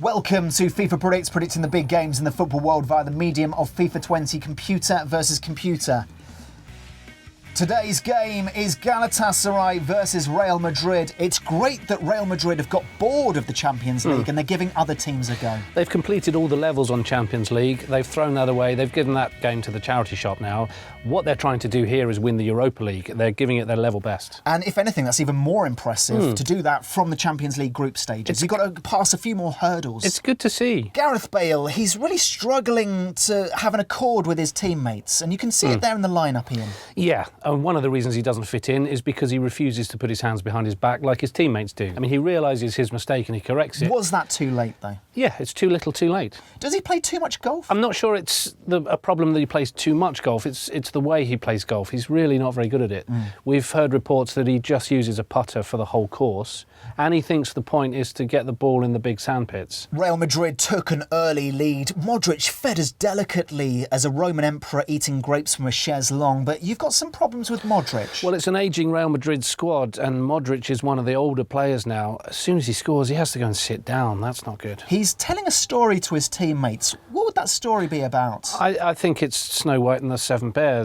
Welcome to FIFA Predicts, predicting the big games in the football world via the medium of FIFA 20 computer versus computer. Today's game is Galatasaray versus Real Madrid. It's great that Real Madrid have got bored of the Champions League and they're giving other teams a go. They've completed all the levels on Champions League. They've thrown that away. They've given that game to the charity shop now. What they're trying to do here is win the Europa League. They're giving it their level best. And if anything, that's even more impressive to do that from the Champions League group stages. You've got to pass a few more hurdles. It's good to see. Gareth Bale, he's really struggling to have an accord with his teammates, and you can see it there in the lineup, Ian. Yeah, and one of the reasons he doesn't fit in is because he refuses to put his hands behind his back like his teammates do. I mean, he realises his mistake and he corrects it. Was that too late, though? Yeah, it's too little too late. Does he play too much golf? I'm not sure it's a problem that he plays too much golf. It's the way he plays golf. He's really not very good at it. We've heard reports that he just uses a putter for the whole course, and he thinks the point is to get the ball in the big sandpits. Real Madrid took an early lead. Modric fed as delicately as a Roman emperor eating grapes from a chaise longue, but you've got some problems with Modric. Well, it's an ageing Real Madrid squad, and Modric is one of the older players now. As soon as he scores, he has to go and sit down. That's not good. He's telling a story to his teammates. What would that story be about? I think it's Snow White and the Seven Bears.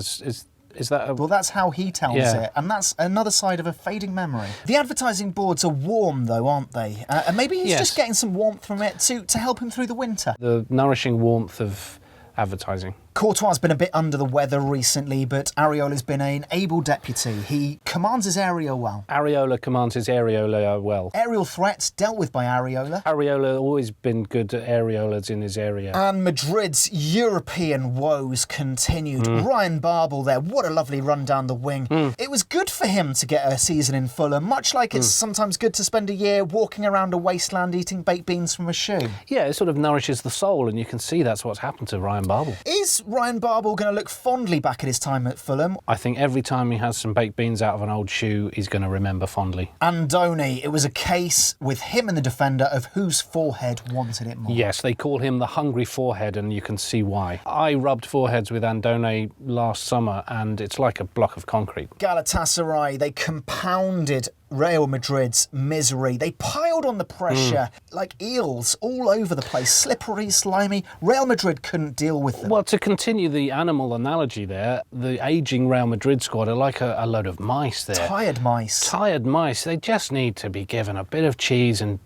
Is that Well, that's how he tells it, and that's another side of a fading memory. The advertising boards are warm, though, aren't they? And maybe he's just getting some warmth from it to help him through the winter. The nourishing warmth of advertising. Courtois has been a bit under the weather recently, but Areola's been an able deputy. He commands his area well. Areola commands his areola well. Aerial threats dealt with by Areola. Areola always been good at areolas in his area. And Madrid's European woes continued. Ryan Babel there, what a lovely run down the wing. It was good for him to get a season in Fulham, much like it's sometimes good to spend a year walking around a wasteland eating baked beans from a shoe. Yeah, it sort of nourishes the soul, and you can see that's what's happened to Ryan Babel. Is Ryan Babel going to look fondly back at his time at Fulham? I think every time he has some baked beans out of an old shoe, he's going to remember fondly. Andoni, it was a case with him and the defender of whose forehead wanted it more. Yes, they call him the hungry forehead, and you can see why. I rubbed foreheads with Andoni last summer, and it's like a block of concrete. Galatasaray, they compounded Real Madrid's misery. They piled on the pressure like eels all over the place, slippery, slimy. Real Madrid couldn't deal with them. Well, to continue the animal analogy there, the ageing Real Madrid squad are like a load of mice there. Tired mice. Tired mice. They just need to be given a bit of cheese and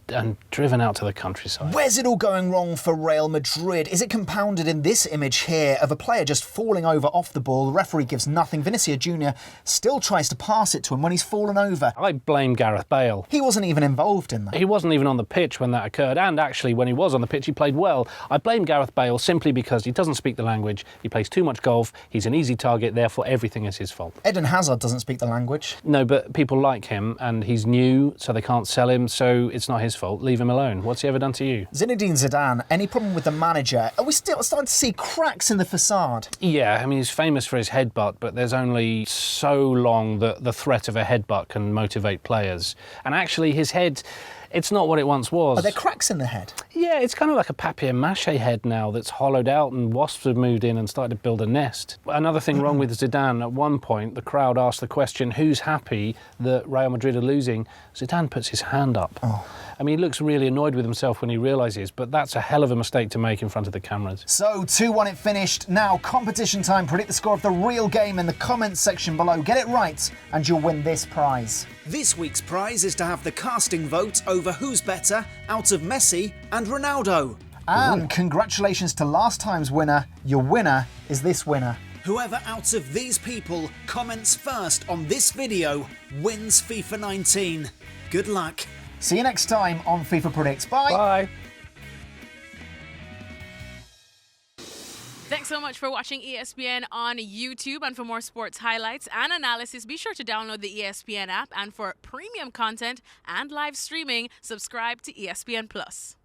driven out to the countryside. Where's it all going wrong for Real Madrid? Is it compounded in this image here of a player just falling over off the ball? The referee gives nothing. Vinicius Jr. still tries to pass it to him when he's fallen over. I blame Gareth Bale. He wasn't even involved in that. He wasn't even on the pitch when that occurred, and actually when he was on the pitch he played well. I blame Gareth Bale simply because he doesn't speak the language, he plays too much golf, he's an easy target, therefore everything is his fault. Eden Hazard doesn't speak the language. No, but people like him, and he's new, so they can't sell him, so it's not his fault. Leave him alone. What's he ever done to you? Zinedine Zidane, any problem with the manager? Are we still starting to see cracks in the facade? Yeah, I mean, he's famous for his headbutt, but there's only so long that the threat of a headbutt can motivate players. And actually, his head, it's not what it once was. Are there cracks in the head? Yeah, it's kind of like a papier-mâché head now that's hollowed out, and wasps have moved in and started to build a nest. Another thing wrong with Zidane, at one point, the crowd asked the question, who's happy that Real Madrid are losing? Zidane puts his hand up. I mean, he looks really annoyed with himself when he realises, but that's a hell of a mistake to make in front of the cameras. So, 2-1 it finished. Now, competition time. Predict the score of the real game in the comments section below. Get it right, and you'll win this prize. This week's prize is to have the casting vote over who's better out of Messi and Ronaldo. And congratulations to last time's winner. Your winner is this winner. Whoever out of these people comments first on this video wins FIFA 19. Good luck. See you next time on FIFA Predicts. Bye. Bye. Thanks so much for watching ESPN on YouTube, and for more sports highlights and analysis, be sure to download the ESPN app, and for premium content and live streaming, subscribe to ESPN Plus.